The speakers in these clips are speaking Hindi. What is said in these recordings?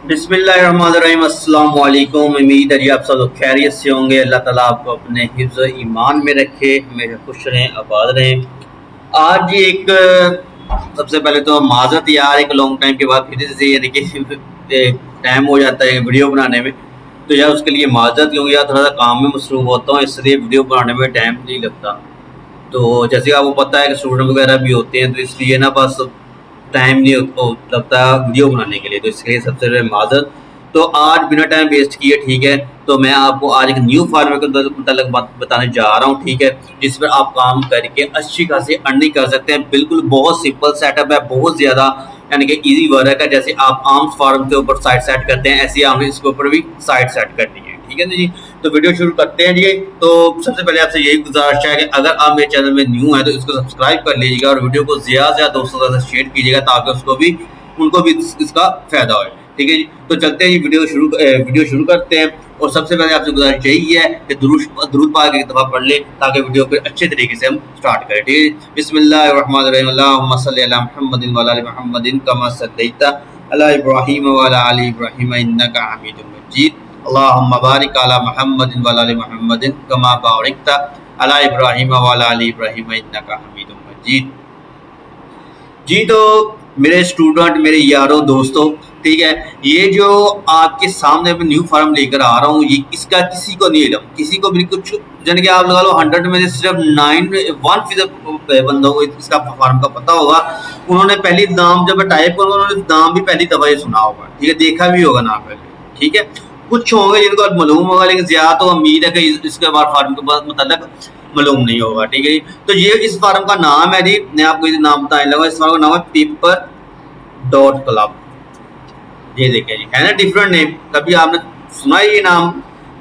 बिस्मिल्लाहिर्रहमानिर्रहीम। अस्सलाम वालेकुम। उम्मीद है जी आप सब लोग खैरियत से होंगे। अल्लाह ताला आपको अपने हिफ्ज़ ईमान में रखे, हमेशा खुश रहें, आबाद रहें। आज जी एक सबसे पहले तो माज़रत यार, एक लॉन्ग टाइम के बाद फिर से यानी कि टाइम हो जाता है वीडियो बनाने में, तो यार उसके लिए माज़रत, क्योंकि यार थोड़ा सा काम में मसरूफ़ होता हूँ, इसलिए वीडियो बनाने में टाइम नहीं लगता। तो जैसे आपको पता है कि स्टूडेंट वगैरह भी होते हैं, तो इसलिए ना बस टाइम नहीं लगता वीडियो बनाने के लिए, तो इसके लिए सबसे पहले माजर। तो आज बिना टाइम वेस्ट किए, ठीक है, तो मैं आपको आज एक न्यू फार्म के मतलब बात बताने जा रहा हूँ, ठीक है, जिस पर आप काम करके अच्छी खासी अर्निंग कर सकते हैं। बिल्कुल बहुत सिंपल सेटअप है, बहुत ज़्यादा यानी कि इजी वर्क है। जैसे आप आम फार्म के ऊपर साइट सेट करते हैं, ऐसे ही आपने इसके ऊपर भी साइट सेट करनी है, ठीक है ना जी। तो वीडियो शुरू करते हैं जी। तो सबसे पहले आपसे यही गुजारिश है कि अगर आप मेरे चैनल में न्यू है तो इसको सब्सक्राइब कर लीजिएगा और वीडियो को ज़्यादा से ज़्यादा दोस्तों के साथ शेयर कीजिएगा, ताकि उनको भी इसका फ़ायदा हो। ठीक है जी। तो चलते हैं जी, वीडियो शुरू करते हैं। और सबसे पहले आपसे गुजारिश यही है कि दुरूद पाक एक दफ़ा पढ़ लें, ताकि वीडियो को अच्छे तरीके से हम स्टार्ट करें। ठीक है। बिस्मिल्लाहिर्रहमानिर्रहीम। अल्लाहुम्मा सल्लि अला मुहम्मदिन व अला आलि मुहम्मदिन कमा सल्लैता अला इब्राहीम व अला आलि इब्राहीम इन्नका हमीदुम मजीद। अल्लाहुम्मा बारिक अला मुहम्मदिन व अला आलि मुहम्मदिन कमा बारकता अला इब्राहीम व अला आलि इब्राहीम इन्नका हमीदुम मजीद। जी, तो मेरे स्टूडेंट, मेरे यारों, दोस्तों, ठीक है, ये जो आपके सामने मैं न्यू फार्म लेकर आ रहा हूँ, ये इसका किसी को नहीं इल्म, किसी को भी कुछ, यानी कि आप लगा लो 100 में से सिर्फ 1% बंदों को इसका फार्म का पता होगा। उन्होंने पहली नाम जब टाइप करोगे, उन्होंने नाम भी पहली दफ़ा ही सुना होगा, ठीक है, देखा भी होगा नाम पहले, ठीक है। कुछ होंगे जिनको मालूम होगा, लेकिन ज़्यादा तो उम्मीद है कि इसके बाद फार्म के बाद मतलब मालूम नहीं होगा, ठीक है जी। तो ये इस फार्म का नाम है जी, मैं आपको ये नाम बताने लगा। इस फार्म का नाम है पेपर डॉट क्लब। ये देखें जी, है ना डिफरेंट नेम, कभी आपने सुना है ये नाम,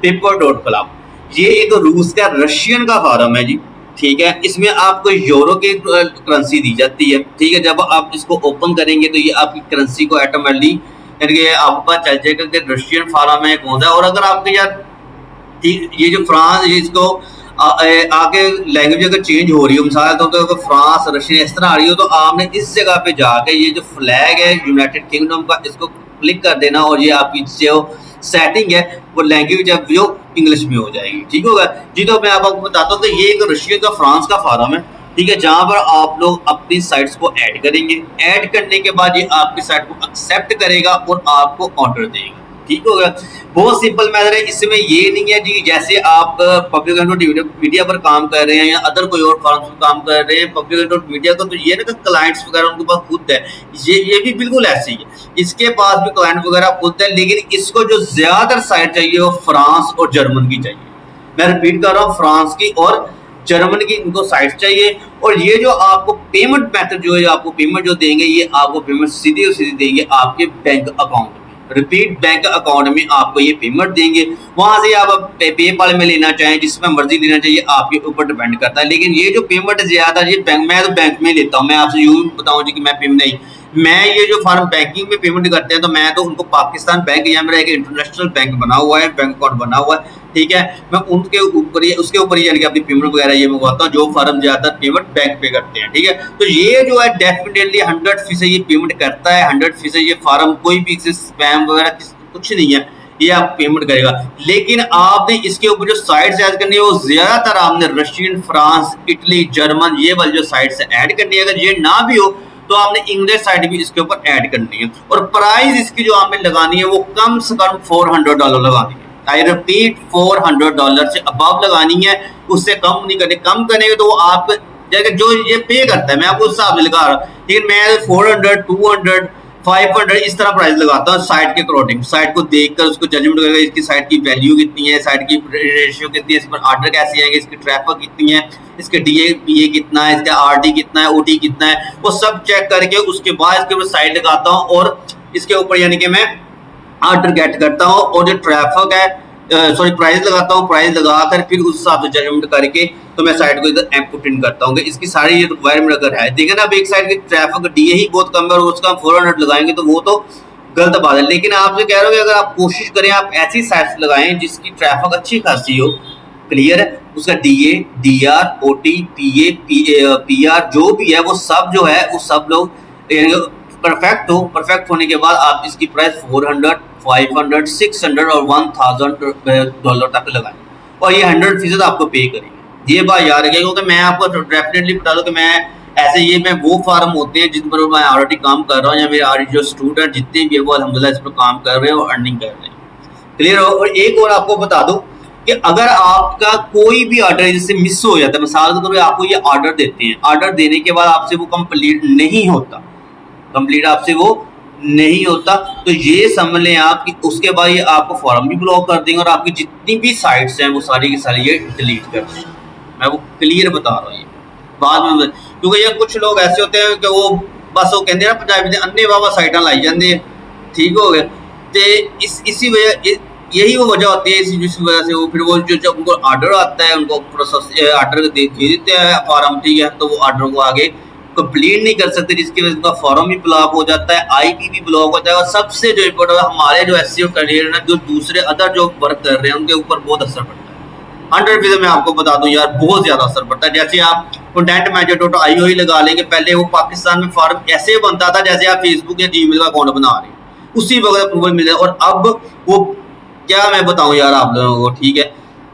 पेपर डॉट क्लब। ये एक रूस का, रशियन का फार्म है जी, ठीक है। इसमें आपको यूरो की करेंसी दी जाती है, ठीक है। जब आप इसको ओपन करेंगे तो ये आपकी करेंसी को ऑटोमेटिकली, यानी कि आपको पता चल जाएगा कि रशियन फार्म है कौन सा। और अगर आपके यार ये जो फ्रांस, इसको आगे लैंग्वेज अगर चेंज हो रही हो, मिसाल तौर पर अगर फ्रांस, रशियन इस तरह आ रही हो, तो आपने इस जगह पे जाके ये जो फ्लैग है यूनाइटेड किंगडम का, इसको क्लिक कर देना, और ये आपकी जो सेटिंग है वो लैंग्वेज है वो इंग्लिश में हो जाएगी, ठीक होगा जी। तो मैं आपको बताता हूँ कि ये एक रशिया का, फ्रांस का फार्म है, ठीक है, जहाँ पर आप लोग अपनी साइट्स को ऐड करेंगे। ऐड करने के बाद ये आपकी साइट को एक्सेप्ट करेगा और आपको ऑर्डर देगा, ठीक होगा। बहुत सिंपल मैथड है, इसमें ये नहीं है जी जैसे आप पब्लिक डॉट मीडिया पर काम कर रहे हैं या अदर कोई और फॉर्म पर काम कर रहे हैं पब्लिक डॉट मीडिया का, तो ये ना क्लाइंट्स वगैरह उनके पास खुद है। ये भी बिल्कुल ऐसे ही है, इसके पास भी क्लाइंट वगैरह खुद है, लेकिन इसको जो ज्यादातर साइट चाहिए वो फ्रांस और जर्मन की चाहिए। मैं रिपीट कर रहा हूँ, फ्रांस की और जर्मन की इनको साइट चाहिए। और ये जो आपको पेमेंट मेथड जो है, आपको पेमेंट जो देंगे, ये आपको पेमेंट सीधी और सीधी देंगे आपके बैंक अकाउंट में। रिपीट, बैंक अकाउंट में आपको ये पेमेंट देंगे। वहां से आप पेपाल में लेना चाहें, जिसमें मर्जी लेना चाहिए, आपके ऊपर डिपेंड करता है। लेकिन ये जो पेमेंट ज्यादा, ये बैंक, मैं तो बैंक में लेता हूँ। मैं आपसे यूं बताऊं जी कि मैं पेमेंट नहीं, मैं ये जो फॉर्म बैंकिंग में पेमेंट करते हैं, तो मैं तो उनको पाकिस्तान बैंक या मेरा एक इंटरनेशनल बैंक बना हुआ है, बैंक अकाउंट बना हुआ है, ठीक है, मैं उनके ऊपर ही, उसके ऊपर ही यानी कि अपनी पेमेंट वगैरह ये मंगवाता हूँ, जो फॉर्म ज्यादातर पेमेंट बैंक पे करते हैं, ठीक है। तो ये जो है डेफिनेटली 100% ये पेमेंट करता है, 100% ये फॉर्म कोई भी स्पैम वगैरह कुछ नहीं है, ये आप पेमेंट करेगा। लेकिन आपने इसके ऊपर जो साइट्स ऐड करनी है, वो ज्यादातर आपने रशियन, फ्रांस, इटली, जर्मन, ये वाली जो साइट्स ऐड करनी है। अगर ये ना भी हो तो आपने इंग्लिश साइट भी इसके ऊपर ऐड करनी है। और प्राइस इसकी जो आपने लगानी है वो कम से कम $400 लगानी है। आई रिपीट, $400 से अबव लगानी है, उससे कम नहीं करनी। कम करेंगे तो वो आप जो ये पे करता है, मैं आपको उस हिसाब से लगा रहा हूँ, लेकिन मैं 400, 200, 500 इस तरह प्राइस लगाता हूँ साइट के अकॉर्डिंग। साइट को देखकर उसको जजमेंट करेगा, इसकी साइट की वैल्यू कितनी है, साइट की रेशियो कितनी है, इस पर ऑर्डर कैसे आएंगे, इसकी ट्रैफिक कितनी है, इसके DA कितना है, इसका RD कितना है, OT कितना है, वो सब चेक करके उसके बाद इसके ऊपर साइट लगाता हूँ। और इसके ऊपर यानी कि मैं ऑर्डर गेट करता हूँ, और जो ट्रैफिक है, सॉरी, प्राइस लगाता हूँ। प्राइस लगाकर फिर उस हिसाब से जजमेंट करके तो मैं साइट को इधर पुट इन करता हूँ कि इसकी सारी ये रिक्वायरमेंट अगर है। देखिए ना, अब एक साइड की ट्रैफिक DA ही बहुत कम है और उसका 400 लगाएंगे तो वो तो गलत बात है। लेकिन आपसे कह रहा हूँ कि अगर आप कोशिश करें, आप ऐसी साइट्स लगाएं जिसकी ट्रैफिक अच्छी खासी हो, क्लियर है, उसका DA, DR, OT, PA, PR जो भी है, वो सब जो है वो सब लोग परफेक्ट हो, परफेक्ट होने के बाद आप इसकी प्राइस 400, 500, 600 और $1000 तक लगाएं और ये 100% आपको पे करेंगे। ये बात याद रखिए, क्योंकि मैं आपको डेफिनेटली बता दूं कि मैं वो फार्म होते हैं जिन पर मैं ऑलरेडी काम कर रहा हूँ, या मेरे ऑलरेडी जो स्टूडेंट जितने भी है वो अल्हम्दुलिल्लाह इस पर काम कर रहे हैं और अर्निंग कर रहे हैं। क्लियर हो। और एक और आपको बता दूं कि अगर आपका कोई भी ऑर्डर जैसे मिस हो जाता है, मिसाल के तौर पर आपको ये ऑर्डर देते हैं, ऑर्डर देने के बाद आपसे वो कंप्लीट नहीं होता, कंप्लीट आपसे वो नहीं होता, तो ये समझ लें आप कि उसके बाद ये आपको फॉर्म भी ब्लॉक कर देंगे और आपकी जितनी भी साइट्स हैं वो सारी की सारी ये डिलीट कर देंगे। मैं वो क्लियर बता रहा हूँ ये बाद में, क्योंकि ये कुछ लोग ऐसे होते हैं कि वो बस वो कहते हैं ना पंजाबी अन्ने वावा साइटा लाई जाते हैं, ठीक हो गया। तो इसी वजह यही वो वजह होती है, इसी वजह से वो फिर वो जो जब उनको ऑर्डर आता है उनको प्रोसेस ऑर्डर दे देते हैं फॉर्म, ठीक है, तो वो ऑर्डर को आगे कंप्लीट नहीं कर सकते, जिसकी वजह से उनका फॉर्म भी ब्लॉक हो जाता है, आईपी भी ब्लॉक होता है। और सबसे जो इम्पोर्टेंट हमारे जो एसईओ करियर है, जो दूसरे अदर जो वर्क कर रहे हैं उनके ऊपर बहुत असर पड़ता है। 100% मैं आपको बता दूं यार, बहुत ज्यादा असर पड़ता है। जैसे आप कंटेंट मैनेजर.io ही लगा लेंगे, पहले वो पाकिस्तान में फॉर्म ऐसे बनता था जैसे आप फेसबुक या जीमेल का अकाउंट बना रहे हैं, उसी वक्त अप्रूवल मिल जाए। और अब वो क्या मैं बताऊं यार आप लोगों को, ठीक है।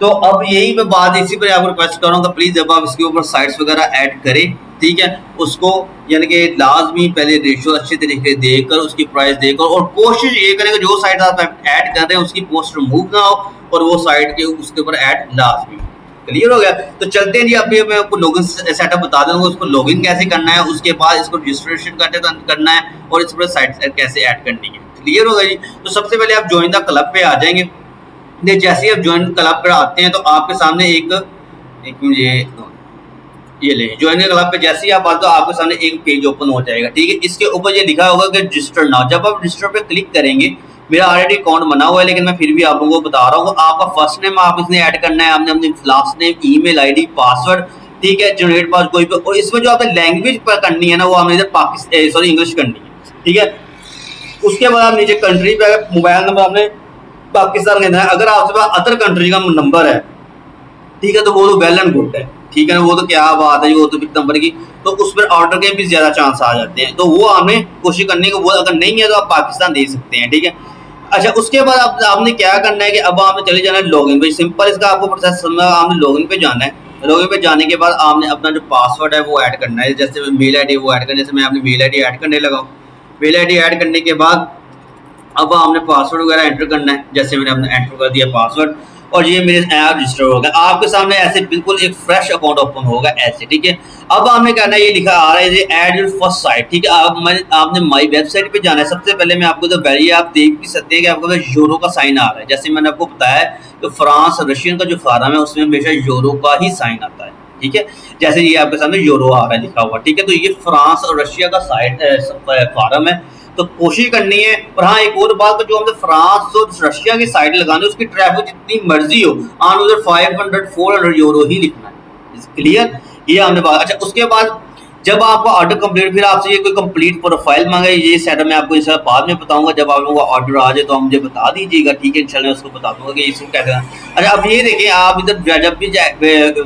तो अब यही मैं बात इसी पर आपको रिक्वेस्ट करूँगा, प्लीज़ जब आप इसके ऊपर साइट्स वगैरह ऐड करें, ठीक है, उसको यानी कि लाजमी पहले रेशियो अच्छे तरीके देखकर उसकी प्राइस देकर, और कोशिश ये करें कि जो साइट आप ऐड कर रहे हैं उसकी पोस्ट रिमूव ना हो और वो साइट के उसके ऊपर ऐड लाजमी हो। क्लियर हो गया। तो चलते हैं जी, अभी मैं आपको लॉगिन सेटअप बता दूंगा, उसको लॉगिन कैसे करना है, उसके बाद इसको रजिस्ट्रेशन करना है और इस पर साइट कैसे ऐड करनी है। क्लियर होगा जी। तो सबसे पहले आप ज्वाइन द क्लब पे आ जाएंगे। जैसे ही आप ज्वाइन क्लब पे आते हैं तो आपके सामने एक ये ले ज्वाइन क्लब पे जैसे ही आप आते हो आपके सामने एक पेज ओपन हो जाएगा, ठीक है। इसके ऊपर ये लिखा होगा कि रजिस्टर नाउ। जब आप रजिस्टर पे क्लिक करेंगे, मेरा ऑलरेडी अकाउंट बना हुआ है लेकिन मैं फिर भी आप लोगों को बता रहा हूँ, आपका फर्स्ट नेम आप इसने ऐड करना है, आपने अपनी last name, email ID, password, ठीक है, जनरेट पास कोई पे, और इसमें जो आपने लैंग्वेज पर करनी है ना वो आपने इधर पाकिस्तान इंग्लिश करनी है, ठीक है। उसके बाद आप नीचे कंट्री पे मोबाइल नंबर आपने पाकिस्तान का है। अगर आपके पास अदर कंट्री का नंबर है, ठीक है, तो वो तो वेल एंड गुड है, ठीक है, वो तो क्या बात है, वो तो बिग नंबर की, तो उस पर ऑर्डर के भी ज्यादा चांस आ जाते हैं, तो वो आपने कोशिश करने को, वो अगर नहीं है तो आप पाकिस्तान दे सकते हैं, ठीक है। अच्छा, उसके बाद आपने क्या करना है कि अब आपने चले जाना है लॉगिन पे। सिंपल इसका आपको प्रोसेस समझना, आपने लॉगिन पे जाना है। लॉगिन पे जाने के बाद आपने अपना जो पासवर्ड है वो ऐड करना है, जैसे मेल आईडी वो ऐड करना है, जैसे मैं अपनी मेल आईडी ऐड करने लगा हूँ। मेल आईडी ऐड करने के बाद अब आपने पासवर्ड वगैरह एंटर करना है, जैसे मैंने अपने एंटर कर दिया पासवर्ड, और ये मेरे ऐप रजिस्टर हो गया। आपके सामने ऐसे बिल्कुल एक फ्रेश अकाउंट ओपन होगा ऐसे, ठीक है। अब आपने करना है, ये लिखा आ रहा है ये ऐड योर फर्स्ट साइट, ठीक है। आपने माई वेबसाइट पे जाना है। सबसे पहले मैं आपको तो पहले आप देख भी सकते हैं कि आपके पास यूरो का साइन आ रहा है, जैसे मैंने आपको बताया तो फ्रांस रशियन का जो फार्म है उसमें हमेशा यूरो का ही साइन आता है, ठीक है। जैसे ये आपके सामने यूरो आ रहा है लिखा हुआ, ठीक है, तो ये फ्रांस और रशिया का साइट फार्म है, तो कोशिश करनी है। और हाँ, एक और बात, जो हमने फ्रांस और रशिया की साइड लगानी है उसकी ट्रैफिक जितनी मर्जी हो, ऑन उधर 500 400 यूरो ही लिखना है। क्लियर, ये हमने बात। अच्छा, उसके बाद जब आपका ऑर्डर कंप्लीट, फिर आपसे ये कोई कंप्लीट प्रोफाइल मांगे, ये सेटअप मैं आपको इंशाल्लाह बाद में बताऊंगा। जब आप लोगों का ऑर्डर आ जाए तो आप मुझे बता दीजिएगा, ठीक है, इंशाल्लाह उसको बता दूंगा कि इसको कैसे। अच्छा, अब ये देखिए, आप इधर जब भी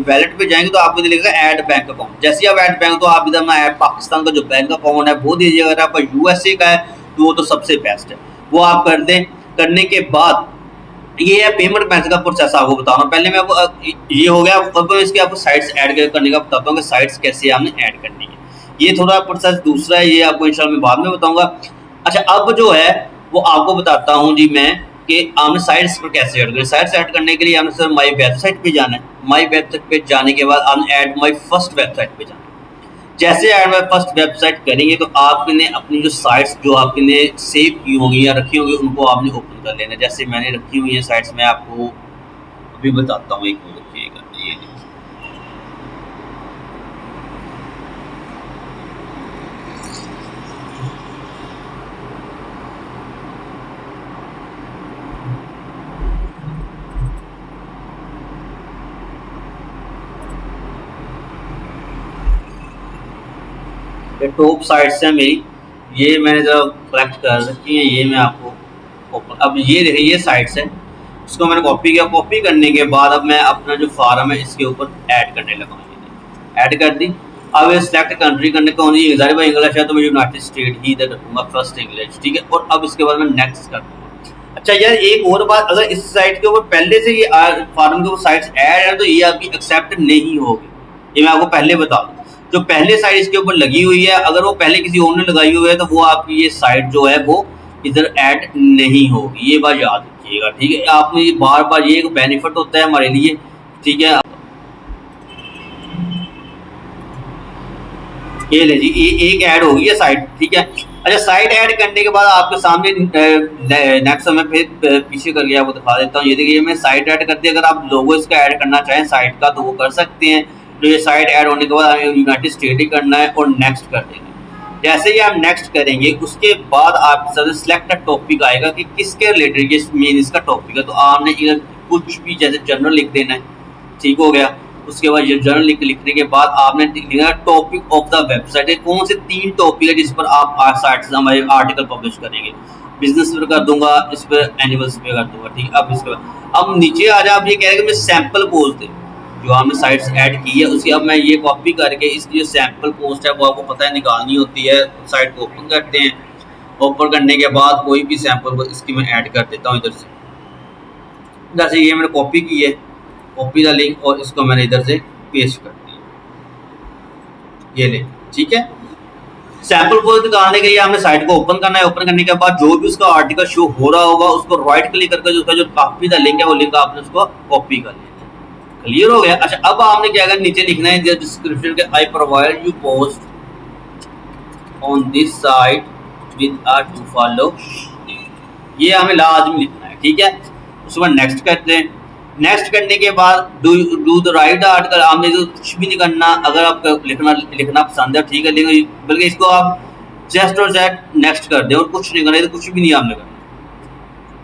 वैलेट पे जाएंगे तो आपको दिखेगा ऐड बैंक अकाउंट। जैसे आप ऐड बैंक, तो आप इधर अपना ऐड पाकिस्तान का जो बैंक अकाउंट है वो दीजिएगा। अगर आपका यूएसए का है तो वो तो सबसे बेस्ट है, वो आप कर दें। करने के बाद ये है पेमेंट मैथड का प्रोसेस, आपको बता रहा हूँ। पहले मैं आपको ये हो गया, अब इसके आपको साइट्स ऐड करने का बताता हूँ कि साइट्स कैसे आपने ऐड करनी है। ये थोड़ा प्रोसेस दूसरा है, ये आपको इंशाल्लाह मैं बाद में बताऊंगा। अच्छा, अब जो है वो आपको बताता हूँ जी मैं कि आपने साइट्स पर कैसे ऐड करें। साइट्स ऐड करने के लिए आपने सर माई वेबसाइट पे जाना है। माई वेबसाइट पे जाने के बाद आपने ऐड माई फर्स्ट वेबसाइट पे जाना है। जैसे ऐड माई फर्स्ट वेबसाइट करेंगे तो आपने अपनी जो साइट्स जो आपने सेव की होंगी या रखी होंगी उनको आपने ओपन कर लेना। जैसे मैंने रखी हुई है साइट्स, मैं आपको अभी बताता हूँ, एक मिनट रखिएगा। ये टॉप साइट्स हैं मेरी, ये मैंने जरा कलेक्ट कर रखी है, ये मैं आपको ओपन। अब ये देखिए, ये साइट्स है, इसको मैंने कॉपी किया। कॉपी करने के बाद अब मैं अपना जो फार्म है इसके ऊपर ऐड करने लगा हूँ। ऐड कर दी। अब सिलेक्ट कंट्री करने का होनी ज़ाहिर भाई इंग्लिश है तो मैं यूनाइटेड स्टेट ही इधर रखूँगा फर्स्ट इंग्लिश, ठीक है। और अब इसके बाद मैं नेक्स्ट कर दूँगा। अच्छा यार एक और बात, अगर इस साइट के ऊपर पहले से ये फॉर्म के ऊपर साइट्स ऐड है तो ये आपकी एक्सेप्ट नहीं होगी, ये मैं आपको पहले बता दूँ। जो पहले साइट इसके ऊपर लगी हुई है, अगर वो पहले किसी और ने लगाई हुई है तो वो आपकी ये साइट जो है वो इधर ऐड नहीं होगी, ये बात याद रखिएगा, ठीक है। आपने ये बार बार ये एक बेनिफिट होता है हमारे लिए, ठीक है। ये ले जी, ये एक ऐड होगी है साइट, ठीक है। अच्छा साइट ऐड करने के बाद आपके सामने नेक्स्ट समय फिर पीछे करके आपको दिखा देता हूँ। ये देखिए मैं साइट ऐड करती है, अगर आप लोगो इसका ऐड करना चाहें साइट का तो वो कर सकते हैं। तो ये साइट ऐड होने के बाद हमें यूनाइटेड स्टेट ही करना है और नेक्स्ट कर देंगे। जैसे ही आप नेक्स्ट करेंगे उसके बाद आपके साथ सिलेक्ट टॉपिक आएगा कि किसके रिलेटेड ये मेन इसका टॉपिक है। तो आपने कुछ भी जैसे जनरल लिख देना है, ठीक हो गया। उसके बाद ये जर्नल लिखने के बाद आपने लिखना टॉपिक ऑफ द वेबसाइट है, कौन से 3 टॉपिक है जिस पर आप साइट से हमारे आर्टिकल पब्लिश करेंगे। बिजनेस पर कर दूंगा, इस पर एनिमल्स पे कर दूंगा, ठीक। अब इसके बाद अब नीचे आ जाए, आप ये कह रहे हैं कि मैं सैंपल पोस्ट है जो हमने साइट्स ऐड की है उसकी, अब मैं ये कॉपी करके इसकी जो सैंपल पोस्ट है वो आपको पता है निकालनी होती है। साइट को ओपन करते हैं, ओपन करने के बाद कोई भी सैंपल इसकी मैं ऐड कर देता हूँ इधर से। जैसे ये मैंने कॉपी की है, कॉपी द लिंक, और इसको मैंने इधर से पेस्ट कर दिया, ये ले, ठीक है। सैंपल पोस्ट निकालने के लिए हमने साइट को ओपन करना है। ओपन करने के बाद जो भी उसका आर्टिकल शो हो रहा होगा उसको राइट क्लिक करके उसका जो कॉपी द लिंक है वो लिंक आपने उसको कॉपी कर लिया। क्लियर हो गया। अच्छा अब आपने क्या करना, नीचे लिखना है डिस्क्रिप्शन के I provide you post on this site with a to follow, ये हमें लाजमी लिखना है, ठीक है। उसके बाद नेक्स्ट करते हैं। नेक्स्ट करने के बाद डू द राइट आर्टिकल, आपने तो कुछ भी नहीं करना। अगर आपको लिखना पसंद है ठीक है, लेकिन बल्कि इसको आप जस्ट और जस्ट नेक्स्ट कर दें और कुछ नहीं करना, तो कुछ भी नहीं आपने करना।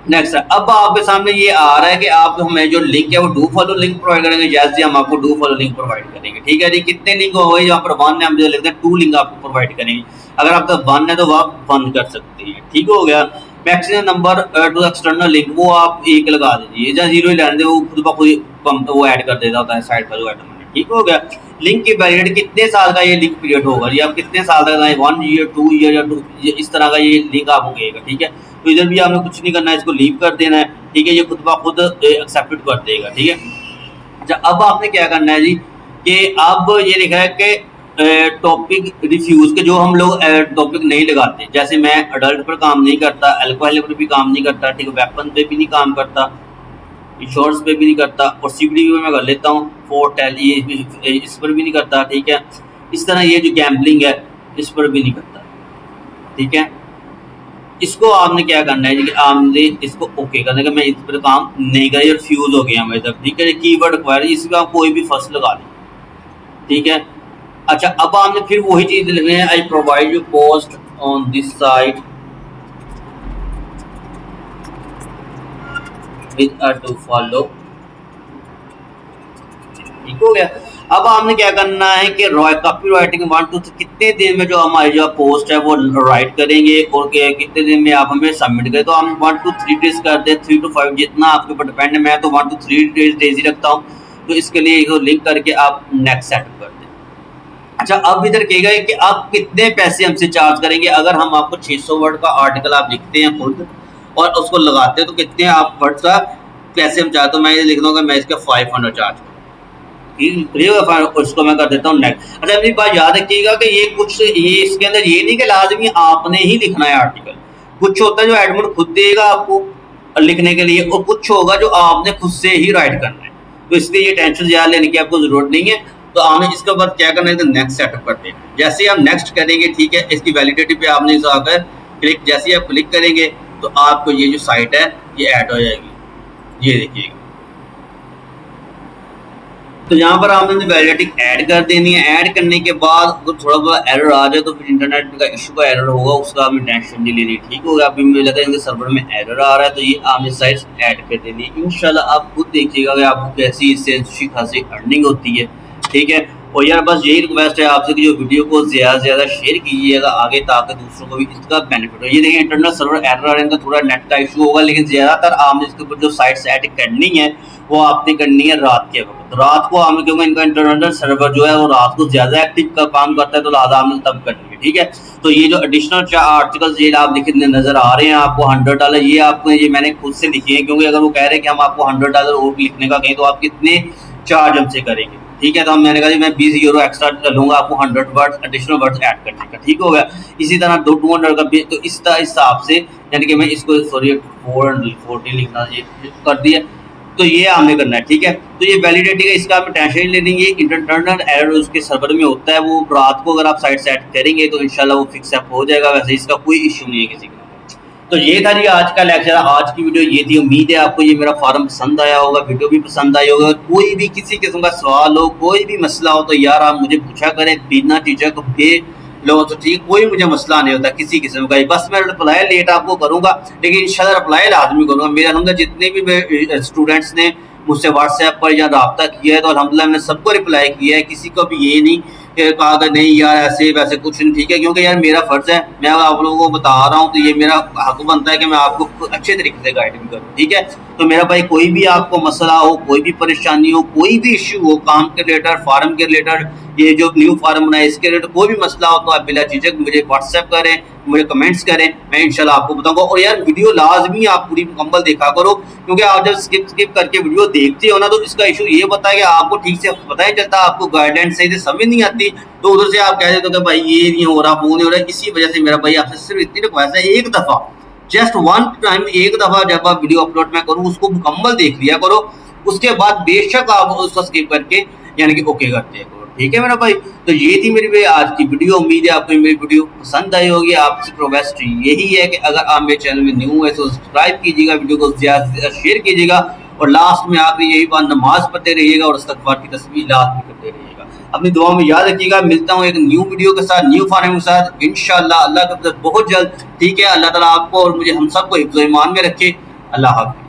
नेक्स्ट है, अब आपके सामने ये आ रहा है कि आप हमें जो लिंक है वो डू फॉलो लिंक प्रोवाइड करेंगे। जैसे हम आपको डू फॉलो लिंक प्रोवाइड करेंगे, ठीक है जी। कितने लिंक हो गए, यहाँ पर 1 है, हम जो लिखते हैं 2 लिंक आपको प्रोवाइड करेंगे। अगर आपका 1 है तो आप 1 कर सकते हैं, ठीक हो गया। Maximum number two external link वो आप 1 लगा दीजिए, या 0 ही रहने दे, वो खुद ब खुद वो ऐड कर देता होता है साइट का जो आइटम है, ठीक हो गया। लिंक की वैलिडिटी कितने साल का ये लिंक पीरियड होगा, ये आप कितने साल तक 1 ईयर 2 ईयर या 2 इस तरह का ये लिंक आपको गएगा, ठीक है। तो इधर भी आपने कुछ नहीं करना है, इसको लीव कर देना है, ठीक है। ये खुद ब खुद एक्सेप्ट कर देगा, ठीक है। अच्छा अब आपने क्या करना है जी कि अब ये लिखा है कि टॉपिक रिफ्यूज के जो हम लोग टॉपिक नहीं लगाते, जैसे मैं अडल्ट पर काम नहीं करता, अल्कोहल पर भी काम नहीं करता, ठीक है, वेपन पे भी नहीं काम करता, इंश्योरेंस पे भी नहीं करता, और सीबीडी में मैं कर लेता हूँ, फोर्टेल ये इस पर भी नहीं करता, ठीक है। इस तरह ये जो गैम्बलिंग है इस पर भी नहीं करता, ठीक है। इसको आपने क्या करना है कि आपने इसको ओके करना है कि मैं इस पर काम नहीं कर, रिफ्यूज हो गया मेरे तक, ठीक है। कीवर्ड एक्वायर, इसमें आप कोई भी फर्स्ट लगा दें, ठीक है। अच्छा अब आपने फिर वही चीज लिखनी है, I provide you post on this site with a to follow, ठीक हो गया। अब आपने क्या करना है कि कॉपी राइटिंग 1 2 कितने दिन में जो हमारी जो पोस्ट है वो राइट करेंगे और कितने दिन में आप हमें सबमिट करें। तो हम 1 to 3 डेज कर दें, 3 to 5, जितना आपके ऊपर डिपेंड है। मैं तो 1 to 3 डेज ही रखता हूँ, तो इसके लिए इसको लिंक करके आप नेक्स्ट सेटअप कर दें। अच्छा अब इधर कहेगा कि आप कितने पैसे हमसे चार्ज करेंगे। अगर हम आपको 600 वर्ड का आर्टिकल आप लिखते हैं खुद और उसको लगाते हैं तो कितने आप वर्ड का पैसे हम चाहते, तो मैं ये लिख दूँगा मैं इसका 500 चार्ज उसको मैं कर देता हूँ नेक्स्ट। अच्छा अपनी बात याद रखिएगा कि ये कुछ ये इसके अंदर ये नहीं कि लाजमी आपने ही लिखना है आर्टिकल, कुछ होता है जो एडमिन खुद देगा आपको लिखने के लिए, और कुछ होगा जो आपने खुद से ही राइट करना है। तो इसलिए ये टेंशन ज़्यादा लेने की आपको जरूरत नहीं है। तो आपने इसके बाद क्या करना है तो नेक्स्ट सेटअप करते हैं। जैसे ही आप नेक्स्ट करेंगे, ठीक है, इसकी वैलिडिटी पे आपने इस आकर क्लिक, जैसे ही आप क्लिक करेंगे तो आपको ये जो साइट है ये ऐड हो जाएगी, ये देखिएगा। तो यहाँ पर आपने वैलिडिटी ऐड कर देनी है। ऐड करने के बाद अगर थोड़ा बहुत एरर आ जाए तो फिर इंटरनेट का इशू का एरर होगा, उसका हमें टेंशन नहीं लेनी, ठीक होगा। अभी मुझे लगा इनके सर्वर में एरर आ रहा है, तो ये आपने साइट्स ऐड कर देनी है। इंशाल्लाह आप खुद देखिएगा कि आपको कैसी इससे अच्छी खासी अर्निंग होती है, ठीक है। और यार बस यही रिक्वेस्ट है आपसे कि जो वीडियो को ज़्यादा से ज़्यादा शेयर कीजिएगा आगे, ताकि दूसरों को भी इसका बेनिफिट हो। ये देखिए इंटरनल सर्वर एरर आ रहा है, इनका थोड़ा नेट का इशू होगा, लेकिन ज़्यादातर आपने इसके ऊपर जो साइट सेट करनी है वो आपने करनी है रात के वक्त। रात को आपने, क्योंकि इनका इंटरनल सर्वर जो है वो रात को ज़्यादा एक्टिव का काम करता है, तो लिहाजा आपने तब करनी है, ठीक है। तो ये जो एडिशनल आर्टिकल्स ये आप लिखे नज़र आ रहे हैं आपको $100, ये आपको, ये मैंने खुद से लिखे हैं, क्योंकि अगर वो कह रहे हैं कि हम आपको $100 और लिखने का कहें तो आप कितने चार्ज हमसे करेंगे, ठीक है। तो हम, मैंने कहा जी मैं 20 यूरो एक्स्ट्रा लूँगा आपको 100 वर्ड्स एडिशनल वर्ड्स ऐड करने का, ठीक हो गया। इसी तरह 200 का भी, तो इस हिसाब से यानी कि मैं इसको, सॉरी 440 लिखना ये कर दिया, तो ये हमने करना है, ठीक है। तो ये वैलिडिटी का इसका हमें टेंशन नहीं लेनी, ये इंटरनल एरर उसके सर्वर में होता है, वो रात को अगर आप साइट सेट करेंगे तो इंशाल्लाह वो फिक्स अप हो जाएगा, वैसे इसका कोई इशू नहीं है किसी का। तो ये था जी आज का लेक्चर, आज की वीडियो ये थी। उम्मीद है आपको ये मेरा फॉरम पसंद आया होगा, वीडियो भी पसंद आई होगा। कोई भी किसी किस्म का सवाल हो, कोई भी मसला हो, तो यार आप मुझे पूछा करें बिना झिझक बे लो, तो ठीक, कोई मुझे मसला नहीं होता किसी किस्म का। बस मैं रिप्लाई लेट आपको करूंगा, लेकिन इंशाल्लाह रिप्लाई लाजमी करूंगा। मेरा अलहमदिल्ला जितने भी स्टूडेंट्स ने मुझसे व्हाट्सएप पर या रब्ता किया है, तो अल्हम्दुलिल्लाह मैंने सबको रिप्लाई किया है, किसी को भी ये नहीं कहा कि नहीं यार ऐसे वैसे कुछ नहीं, ठीक है। क्योंकि यार मेरा फ़र्ज़ है, मैं आप लोगों को बता रहा हूँ, तो ये मेरा हक बनता है कि मैं आपको अच्छे तरीके से गाइड भी करूँ, ठीक है। तो मेरा भाई कोई भी आपको मसला हो, कोई भी परेशानी हो, कोई भी इश्यू हो, काम के रिलेटेड, फार्म के रिलेटेड, ये जो न्यू फार्म बनाए इसके रिलेटेड कोई भी मसला हो, तो आप बिला झिझक मुझे व्हाट्सएप करें, मुझे कमेंट्स करें, मैं इंशाल्लाह आपको बताऊंगा। और यार वीडियो लाजमी आप पूरी मुकम्मल देखा करो, क्योंकि आप जब स्किप करके वीडियो देखते हो ना, तो इसका इशू ये होता है कि आपको ठीक से पता ही चलता, आपको गाइडेंस सही से समझ नहीं आती, तो उधर से आप कह देते हो कि भाई ये नहीं हो रहा, वो नहीं हो रहा। इसी वजह से मेरा भाई आपसे सिर्फ इतनी रिक्वेस्ट है, एक दफ़ा, जस्ट वन टाइम, एक दफ़ा जब आप वीडियो अपलोड मैं करूँ उसको मुकम्मल देख लिया करो, उसके बाद बेशक आप उसको स्किप करके यानी कि ओके करते हैं, ठीक है मेरा भाई। तो ये थी मेरी भाई आज की वीडियो, उम्मीद है आपको मेरी वीडियो पसंद आई होगी। आपसे रिक्वेस्ट यही है कि अगर आप मेरे चैनल में न्यू है तो सब्सक्राइब कीजिएगा, वीडियो को ज़्यादा से ज़्यादा शेयर कीजिएगा, और लास्ट में आखिरी यही बात, नमाज पढ़ते रहिएगा और इस्तग़फ़ार की तस्बीह लाज़मी करते रहिएगा। अपनी दुआ में याद रखिएगा। मिलता हूँ एक न्यू वीडियो के साथ, न्यू फार्म के साथ इंशाअल्लाह, अल्लाह के बहुत जल्द, ठीक है। अल्लाह ताला आपको और मुझे हम सबको हिफ्ज़-ओ-ईमान में रखे। अल्लाह हाफ़िज़।